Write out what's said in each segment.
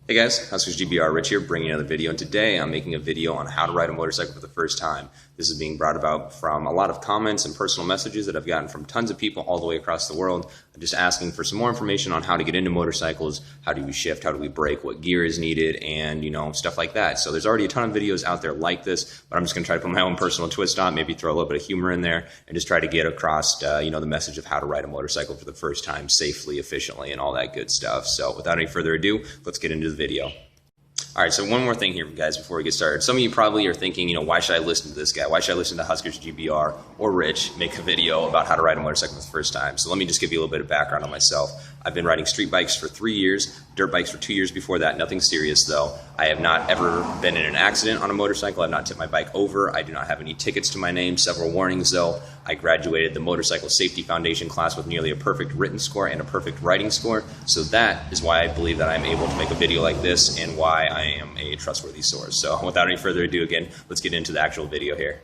Hey guys, HuskerzGBR, Rich here, bringing another video, and today I'm making a video on how to ride a motorcycle for the first time. This is being brought about from a lot of comments and personal messages that I've gotten from tons of people all the way across the world, just asking for some more information on how to get into motorcycles, how do we shift, how do we brake, what gear is needed, and stuff like that. So there's already a ton of videos out there like this, but I'm just going to try to put my own personal twist on it, maybe throw a little bit of humor in there, and just try to get across the message of how to ride a motorcycle for the first time safely, efficiently, and all that good stuff. So without any further ado, let's get into the video. All right, so one more thing here, guys, before we get started. Some of you probably are thinking, why should I listen to this guy? Why should I listen to HuskerzGBR or Rich make a video about how to ride a motorcycle for the first time? So let me just give you a little bit of background on myself. I've been riding street bikes for 3 years, dirt bikes for 2 years before that, nothing serious though. I have not ever been in an accident on a motorcycle. I've not tipped my bike over. I do not have any tickets to my name, several warnings though. I graduated the Motorcycle Safety Foundation class with nearly a perfect written score and a perfect writing score. So that is why I believe that I'm able to make a video like this and why I am a trustworthy source. So without any further ado, again, let's get into the actual video here.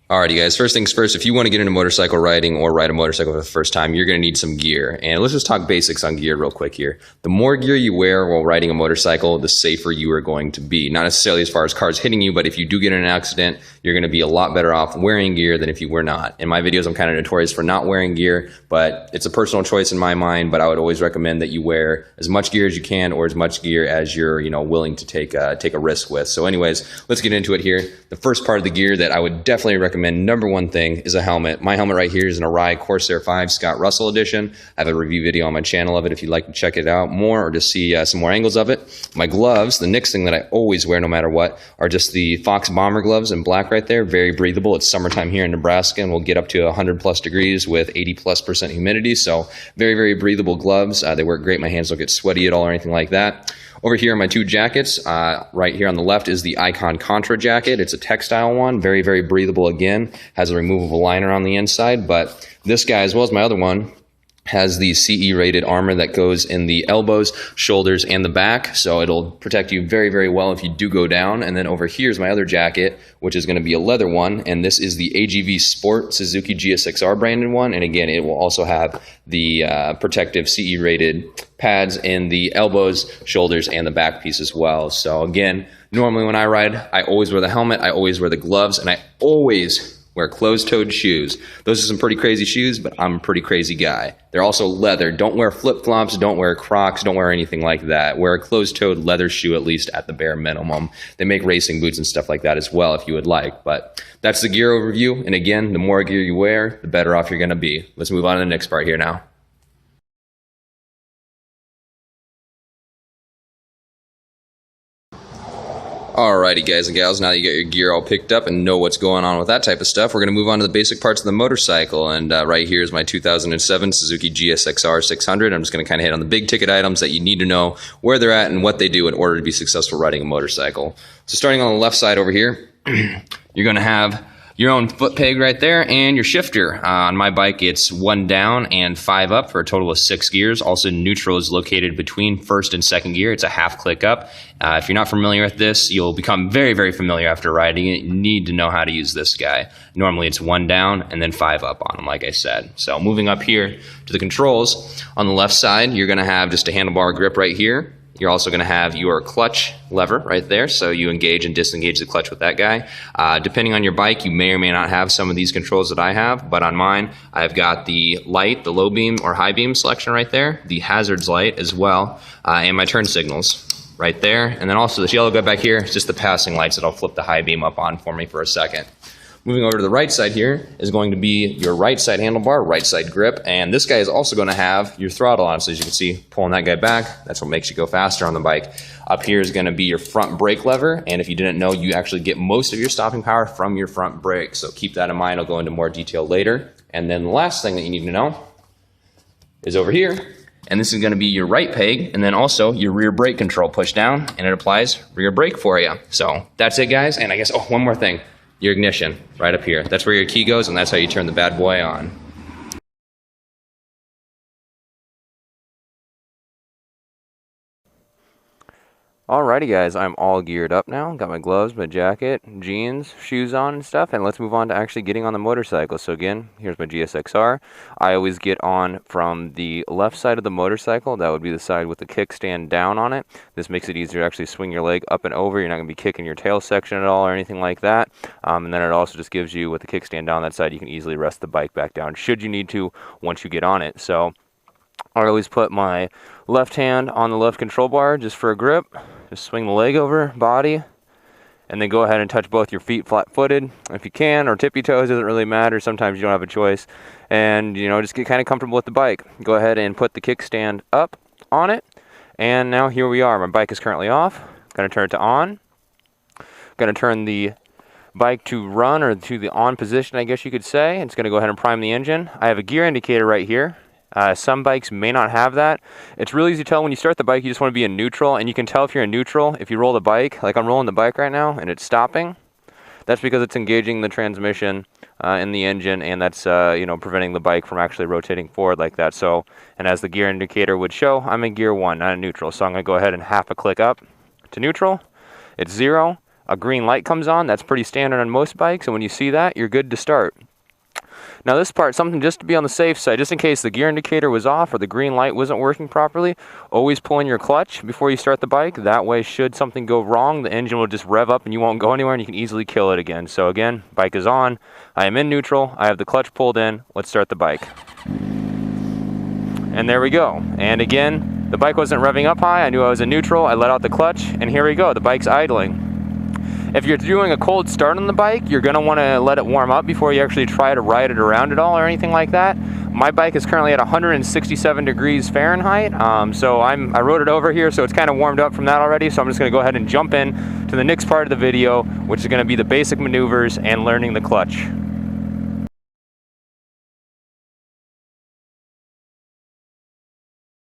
Alrighty guys, first things first, if you want to get into motorcycle riding or ride a motorcycle for the first time, you're going to need some gear. And let's just talk basics on gear real quick here. The more gear you wear while riding a motorcycle, the safer you are going to be. Not necessarily as far as cars hitting you, but if you do get in an accident, you're going to be a lot better off wearing gear than if you were not. In my videos, I'm kind of notorious for not wearing gear, but it's a personal choice in my mind, but I would always recommend that you wear as much gear as you can or as much gear as you're willing to take a risk with. So anyways, let's get into it here. The first part of the gear that I would definitely recommend, number one thing, is a helmet. My helmet right here is an Arai Corsair 5 Scott Russell edition. I have a review video on my channel of it if you'd like to check it out more or just see some more angles of it. My gloves, the next thing that I always wear no matter what, are just the Fox Bomber gloves in black right there. Very breathable. It's summertime here in Nebraska and we'll get up to 100+ degrees with 80+% humidity. So very, very breathable gloves. They work great. My hands don't get sweaty at all or anything like that. Over here are my two jackets. Right here on the left is the Icon Contra jacket. It's a textile one, very, very breathable again. Has a removable liner on the inside, but this guy, as well as my other one, has the CE rated armor that goes in the elbows, shoulders, and the back. So it'll protect you very, very well if you do go down. And then over here is my other jacket, which is going to be a leather one. And this is the AGV Sport Suzuki GSXR branded one. And again, it will also have the protective CE rated pads in the elbows, shoulders, and the back piece as well. So again, normally when I ride, I always wear the helmet, I always wear the gloves, and I always wear closed-toed shoes. Those are some pretty crazy shoes, but I'm a pretty crazy guy. They're also leather. Don't wear flip-flops, don't wear Crocs, don't wear anything like that. Wear a closed-toed leather shoe at least at the bare minimum. They make racing boots and stuff like that as well if you would like. But that's the gear overview. And again, the more gear you wear, the better off you're going to be. Let's move on to the next part here now. Alrighty guys and gals, now that you got your gear all picked up and know what's going on with that type of stuff, we're going to move on to the basic parts of the motorcycle. And right here is my 2007 Suzuki GSXR 600. I'm just going to kind of hit on the big ticket items that you need to know where they're at and what they do in order to be successful riding a motorcycle. So starting on the left side over here, you're going to have your own foot peg right there and your shifter. On my bike, it's 1 down and 5 up for a total of 6 gears. Also, neutral is located between first and second gear. It's a half click up. If you're not familiar with this, you'll become very, very familiar after riding it. You need to know how to use this guy. Normally, it's 1 down and then 5 up on them, like I said. So moving up here to the controls, on the left side, you're going to have just a handlebar grip right here. You're also going to have your clutch lever right there, so you engage and disengage the clutch with that guy. Depending on your bike, you may or may not have some of these controls that I have, but on mine, I've got the light, the low beam or high beam selection right there, the hazards light as well, and my turn signals right there. And then also this yellow guy back here is just the passing lights that I'll flip the high beam up on for me for a second. Moving over to the right side here is going to be your right side handlebar, right side grip, and this guy is also going to have your throttle on. So as you can see, pulling that guy back, that's what makes you go faster on the bike. Up here is going to be your front brake lever, and if you didn't know, you actually get most of your stopping power from your front brake. So keep that in mind. I'll go into more detail later. And then the last thing that you need to know is over here, and this is going to be your right peg, and then also your rear brake control. Push down, and it applies rear brake for you. So that's it, guys. And I guess, one more thing. Your ignition right up here. That's where your key goes, and that's how you turn the bad boy on. Alrighty guys, I'm all geared up now. Got my gloves, my jacket, jeans, shoes on and stuff, and let's move on to actually getting on the motorcycle. So again, here's my GSXR. I always get on from the left side of the motorcycle. That would be the side with the kickstand down on it. This makes it easier to actually swing your leg up and over. You're not going to be kicking your tail section at all or anything like that. And then it also just gives you, with the kickstand down that side, you can easily rest the bike back down should you need to once you get on it. So I always put my left hand on the left control bar just for a grip. Just swing the leg over, body, and then go ahead and touch both your feet flat-footed if you can, or tippy toes, doesn't really matter. Sometimes you don't have a choice. And, you know, just get kind of comfortable with the bike. Go ahead and put the kickstand up on it. And now here we are. My bike is currently off. Going to turn it to on. Going to turn the bike to run, or to the on position, I guess you could say. It's going to go ahead and prime the engine. I have a gear indicator right here. Some bikes may not have that. It's really easy to tell when you start the bike, you just want to be in neutral, and you can tell if you're in neutral if you roll the bike. Like I'm rolling the bike right now and it's stopping. That's because it's engaging the transmission in the engine, and that's you know, preventing the bike from actually rotating forward like that. So, and as the gear indicator would show, I'm in gear 1, not in neutral. So I'm going to go ahead and half a click up to neutral. It's 0. A green light comes on. That's pretty standard on most bikes, and when you see that, you're good to start. Now this part, something just to be on the safe side, just in case the gear indicator was off or the green light wasn't working properly, always pull in your clutch before you start the bike. That way, should something go wrong, the engine will just rev up and you won't go anywhere, and you can easily kill it again. So again, bike is on. I am in neutral. I have the clutch pulled in. Let's start the bike. And there we go. And again, the bike wasn't revving up high. I knew I was in neutral. I let out the clutch, and here we go. The bike's idling. If you're doing a cold start on the bike, you're going to want to let it warm up before you actually try to ride it around at all or anything like that. My bike is currently at 167 degrees Fahrenheit, so I rode it over here, so it's kind of warmed up from that already. So I'm just going to go ahead and jump in to the next part of the video, which is going to be the basic maneuvers and learning the clutch.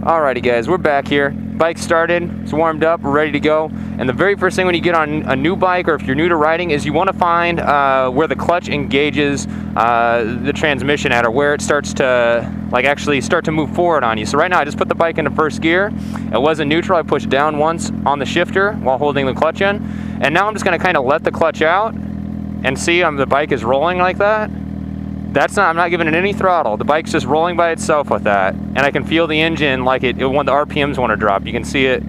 Alrighty guys, we're back here. Bike started, it's warmed up, we're ready to go. And the very first thing when you get on a new bike, or if you're new to riding, is you want to find where the clutch engages the transmission at, or where it starts to actually start to move forward on you. So right now I just put the bike into first gear. It wasn't neutral. I pushed down once on the shifter while holding the clutch in. And now I'm just going to kind of let the clutch out and see the bike is rolling like that. I'm not giving it any throttle. The bike's just rolling by itself with that. And I can feel the engine when the RPMs want to drop. You can see it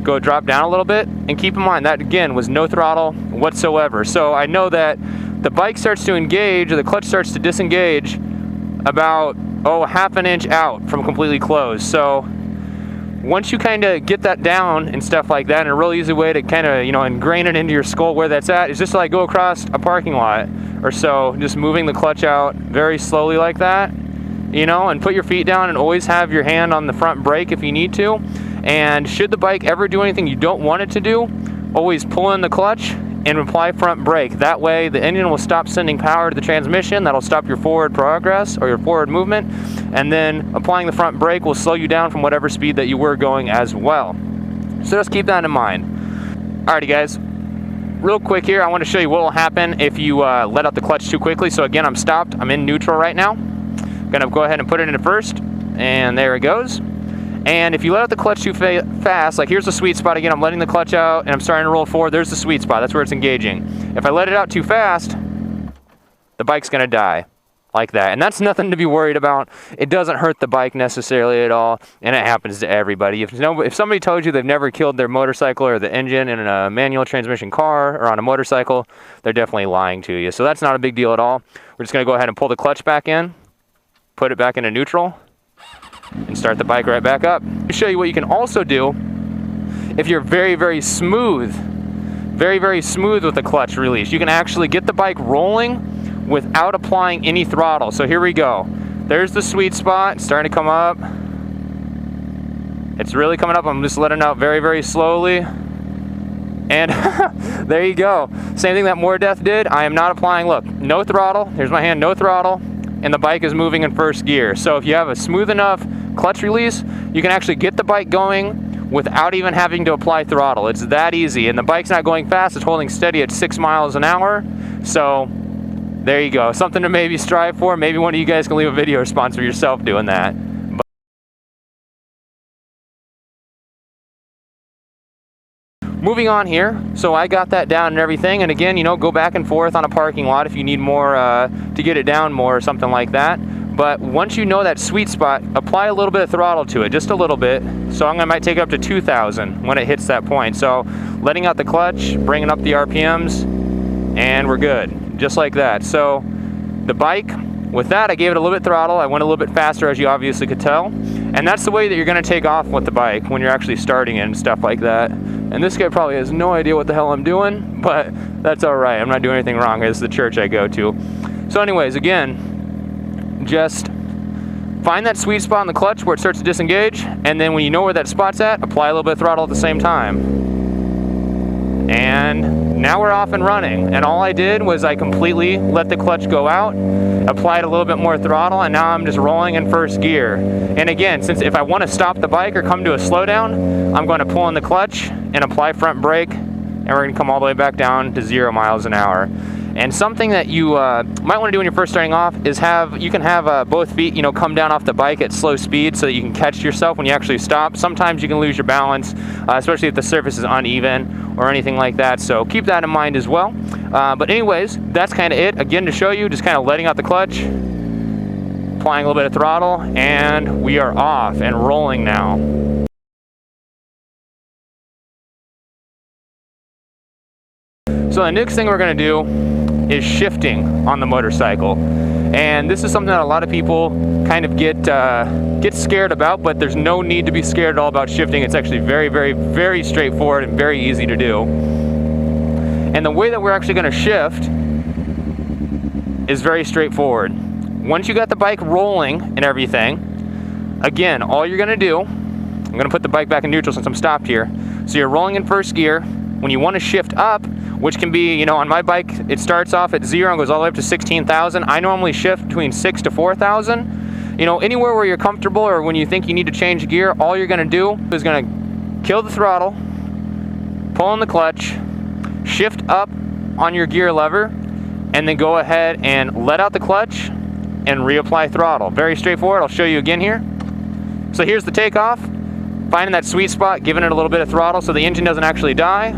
go drop down a little bit. And keep in mind, that again was no throttle whatsoever. So I know that the bike starts to engage, or the clutch starts to disengage about, half an inch out from completely closed. So once you kind of get that down and stuff like that, and a real easy way to kind of, ingrain it into your skull where that's at is just go across a parking lot or so, just moving the clutch out very slowly like that, and put your feet down, and always have your hand on the front brake if you need to. And should the bike ever do anything you don't want it to do, always pull in the clutch and apply front brake. That way the engine will stop sending power to the transmission. That'll stop your forward progress or your forward movement. And then applying the front brake will slow you down from whatever speed that you were going as well. So just keep that in mind. Alrighty guys, real quick here, I want to show you what will happen if you let out the clutch too quickly. So again, I'm stopped. I'm in neutral right now. I'm gonna go ahead and put it into first, and there it goes. And if you let out the clutch too fast, here's the sweet spot again, I'm letting the clutch out and I'm starting to roll forward. There's the sweet spot, that's where it's engaging. If I let it out too fast, the bike's gonna die like that. And that's nothing to be worried about. It doesn't hurt the bike necessarily at all, and it happens to everybody. If somebody told you they've never killed their motorcycle or the engine in a manual transmission car or on a motorcycle, they're definitely lying to you. So that's not a big deal at all. We're just gonna go ahead and pull the clutch back in, put it back into neutral, and start the bike right back up. To show you what you can also do if you're very, very smooth with the clutch release. You can actually get the bike rolling without applying any throttle. So here we go. There's the sweet spot. It's starting to come up. It's really coming up. I'm just letting it out very, very slowly. And there you go. Same thing that More Death did. I am not applying, look, no throttle. Here's my hand, no throttle. And the bike is moving in first gear. So if you have a smooth enough clutch release, you can actually get the bike going without even having to apply throttle. It's that easy. And the bike's not going fast. It's holding steady at 6 miles an hour. So there you go. Something to maybe strive for. Maybe one of you guys can leave a video response for yourself doing that. moving on here. So I got that down and everything. And again, you know, go back and forth on a parking lot if you need more to get it down more or something like that. But once you know that sweet spot, apply a little bit of throttle to it, just a little bit. So I might take it up to 2,000 when it hits that point. So letting out the clutch, bringing up the RPMs, and we're good, just like that. So the bike, with that, I gave it a little bit throttle. I went a little bit faster, as you obviously could tell. And that's the way that you're gonna take off with the bike when you're actually starting it and stuff like that. And this guy probably has no idea what the hell I'm doing, but that's all right. I'm not doing anything wrong. It's the church I go to. So anyways, again, just find that sweet spot in the clutch where it starts to disengage, and then when you know where that spot's at, apply a little bit of throttle at the same time. And now we're off and running. And all I did was I completely let the clutch go out, applied a little bit more throttle, and now I'm just rolling in first gear. And again, since if I want to stop the bike or come to a slowdown, I'm going to pull in the clutch and apply front brake, and we're going to come all the way back down to 0 miles an hour. And something that you might want to do when you're first starting off is you can have both feet, you know, come down off the bike at slow speed so that you can catch yourself when you actually stop. Sometimes you can lose your balance, especially if the surface is uneven or anything like that. So keep that in mind as well. But anyways, that's kind of it. Again, to show you, just kind of letting out the clutch, applying a little bit of throttle, and we are off and rolling now. So the next thing we're going to do is shifting on the motorcycle, and this is something that a lot of people kind of get scared about, but there's no need to be scared at all about shifting. It's actually very, very, very straightforward and very easy to do. And the way that we're actually going to shift is very straightforward. Once you got the bike rolling and everything, again, all you're going to do, I'm going to put the bike back in neutral since I'm stopped here. So you're rolling in first gear. When you want to shift up, which can be, you know, on my bike, it starts off at 0 and goes all the way up to 16,000. I normally shift between 6 to 4,000. You know, anywhere where you're comfortable or when you think you need to change gear, all you're going to do is going to kill the throttle, pull in the clutch, shift up on your gear lever, and then go ahead and let out the clutch and reapply throttle. Very straightforward. I'll show you again here. So here's the takeoff. Finding that sweet spot, giving it a little bit of throttle so the engine doesn't actually die.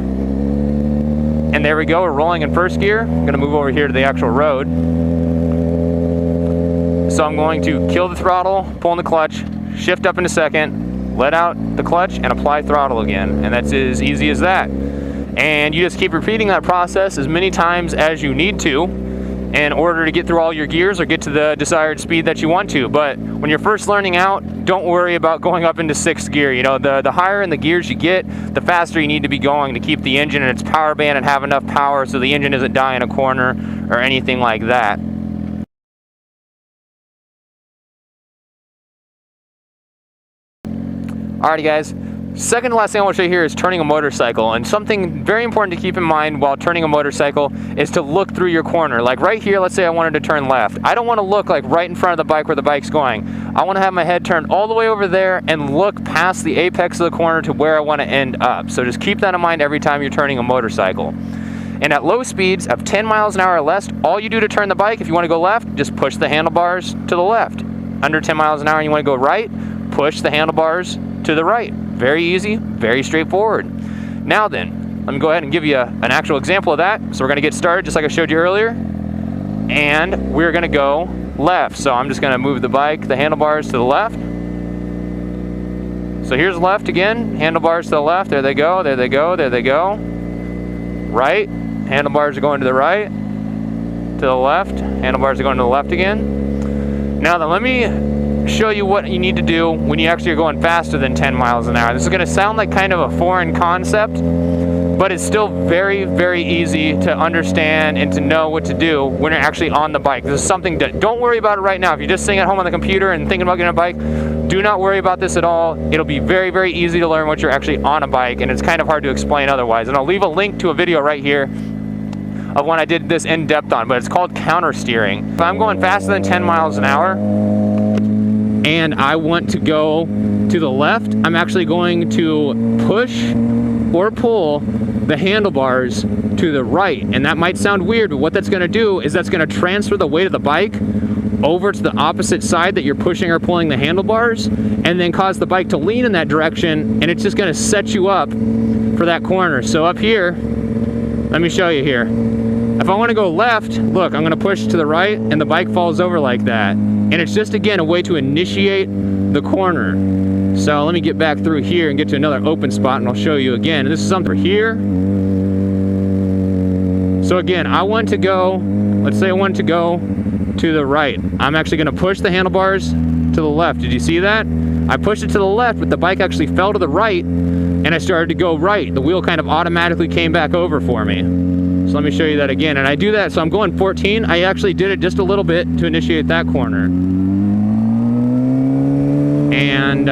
And there we go, we're rolling in first gear. I'm gonna move over here to the actual road. So I'm going to kill the throttle, pull in the clutch, shift up in a second, let out the clutch, and apply throttle again. And that's as easy as that. And you just keep repeating that process as many times as you need to in order to get through all your gears or get to the desired speed that you want to. But when you're first learning out, don't worry about going up into 6th gear. You know, the higher in the gears you get, the faster you need to be going to keep the engine in its power band and have enough power so the engine doesn't die in a corner or anything like that. Alrighty guys, second to last thing I want to show you here is turning a motorcycle. And something very important to keep in mind while turning a motorcycle is to look through your corner. Like right here, let's say I wanted to turn left. I don't want to look like right in front of the bike where the bike's going. I want to have my head turned all the way over there and look past the apex of the corner to where I want to end up. So just keep that in mind every time you're turning a motorcycle. And at low speeds of 10 miles an hour or less, all you do to turn the bike, if you want to go left, just push the handlebars to the left. Under 10 miles an hour and you want to go right, push the handlebars to the right. Very easy, very straightforward. Now then, let me go ahead and give you an actual example of that. So we're going to get started just like I showed you earlier. And we're going to go left. So I'm just going to move the bike, the handlebars to the left. So here's left again, handlebars to the left. There they go, there they go, there they go. Right, handlebars are going to the right. To the left, handlebars are going to the left again. Now then, let me show you what you need to do when you actually are going faster than 10 miles an hour. This is going to sound like kind of a foreign concept, but it's still very, very easy to understand and to know what to do when you're actually on the bike. This is something that, don't worry about it right now. If you're just sitting at home on the computer and thinking about getting a bike, do not worry about this at all. It'll be very, very easy to learn once you're actually on a bike, and it's kind of hard to explain otherwise. And I'll leave a link to a video right here of when I did this in depth on, but it's called counter steering. If I'm going faster than 10 miles an hour, and I want to go to the left, I'm actually going to push or pull the handlebars to the right. And that might sound weird, but what that's going to do is that's going to transfer the weight of the bike over to the opposite side that you're pushing or pulling the handlebars, and then cause the bike to lean in that direction, and it's just going to set you up for that corner. So up here, let me show you here. If I want to go left, look, I'm going to push to the right and the bike falls over like that. And it's just, again, a way to initiate the corner. So let me get back through here and get to another open spot, and I'll show you again. And this is something here. So again, I want to go, let's say I want to go to the right. I'm actually going to push the handlebars to the left. Did you see that? I pushed it to the left, but the bike actually fell to the right, and I started to go right. The wheel kind of automatically came back over for me. So let me show you that again. And I do that, so I'm going 14. I actually did it just a little bit to initiate that corner. And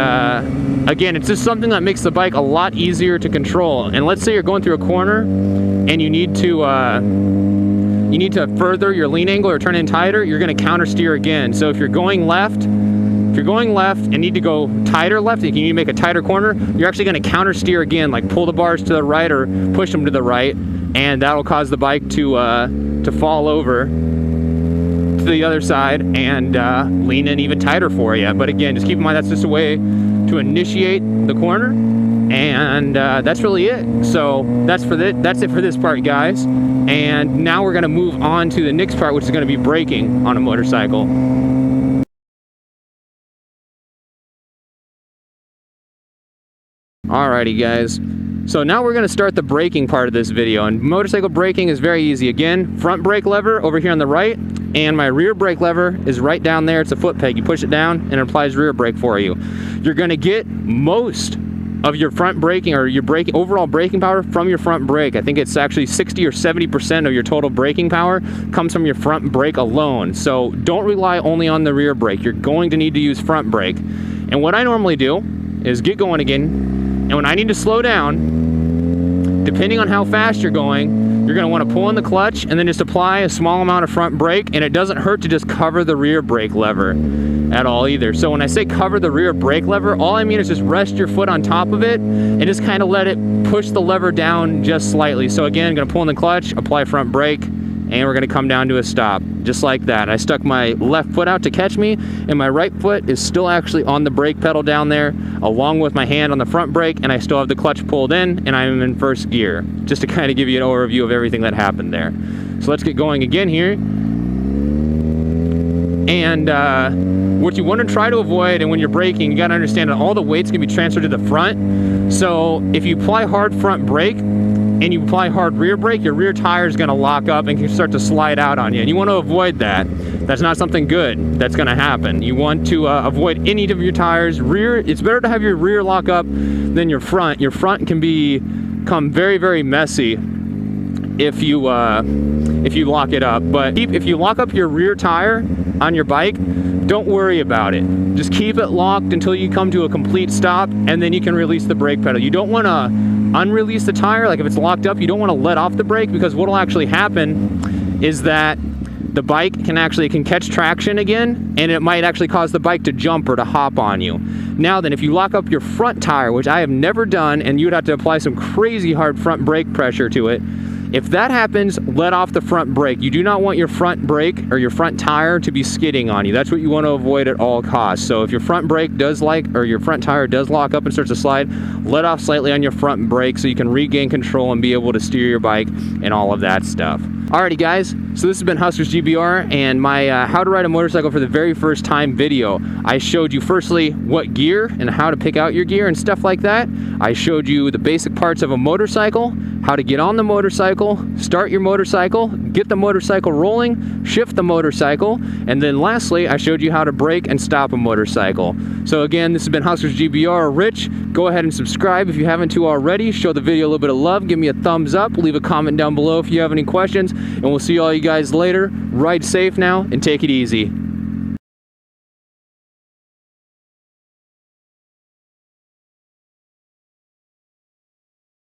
again, it's just something that makes the bike a lot easier to control. And let's say you're going through a corner and you need to further your lean angle or turn in tighter, you're going to counter steer again. So if you're going left, and need to go tighter left, if you need to make a tighter corner, you're actually going to counter steer again, like pull the bars to the right or push them to the right, and that'll cause the bike to fall over to the other side and lean in even tighter for you. But again, just keep in mind that's just a way to initiate the corner, and that's really it. So that's it for this part, guys. And now we're going to move on to the next part, which is going to be braking on a motorcycle. Alrighty, guys. So now we're going to start the braking part of this video. And motorcycle braking is very easy. Again, front brake lever over here on the right, and my rear brake lever is right down there. It's a foot peg. You push it down and it applies rear brake for you. You're going to get most of your front braking, or your overall braking power, from your front brake. I think it's actually 60 or 70% of your total braking power comes from your front brake alone. So don't rely only on the rear brake. You're going to need to use front brake. And what I normally do is get going again, and when I need to slow down, depending on how fast you're going, you're going to want to pull in the clutch and then just apply a small amount of front brake. And it doesn't hurt to just cover the rear brake lever at all either. So when I say cover the rear brake lever, all I mean is just rest your foot on top of it and just kind of let it push the lever down just slightly. So again, I'm going to pull in the clutch, apply front brake, and we're going to come down to a stop, just like that. I stuck my left foot out to catch me, and my right foot is still actually on the brake pedal down there, along with my hand on the front brake, and I still have the clutch pulled in, and I'm in first gear, just to kind of give you an overview of everything that happened there. So let's get going again here. And what you want to try to avoid, and when you're braking, you got to understand that all the weight's going to be transferred to the front. So if you apply hard front brake, and you apply hard rear brake, your rear tire is going to lock up and can start to slide out on you. And you want to avoid that. That's not something good that's going to happen. You want to avoid any of your tires. It's better to have your rear lock up than your front. Your front can become very, very messy if you lock it up. But if you lock up your rear tire on your bike, don't worry about it. Just keep it locked until you come to a complete stop, and then you can release the brake pedal. You don't want to unrelease the tire. Like if it's locked up, you don't want to let off the brake, because what will actually happen is that the bike can catch traction again, and it might actually cause the bike to jump or to hop on you. Now then, if you lock up your front tire, which I have never done, and you would have to apply some crazy hard front brake pressure to it, if that happens, let off the front brake. You do not want your front brake or your front tire to be skidding on you. That's what you want to avoid at all costs. So if your front brake your front tire does lock up and starts to slide, let off slightly on your front brake so you can regain control and be able to steer your bike and all of that stuff. Alrighty, guys, so this has been HuskerzGBR and my how to ride a motorcycle for the very first time video. I showed you firstly what gear and how to pick out your gear and stuff like that. I showed you the basic parts of a motorcycle, how to get on the motorcycle, start your motorcycle, get the motorcycle rolling, shift the motorcycle, and then lastly, I showed you how to brake and stop a motorcycle. So again, this has been HuskerzGBR. Rich, go ahead and subscribe if you haven't already. Show the video a little bit of love, give me a thumbs up, leave a comment down below if you have any questions, and we'll see all you guys later. Ride safe now and take it easy.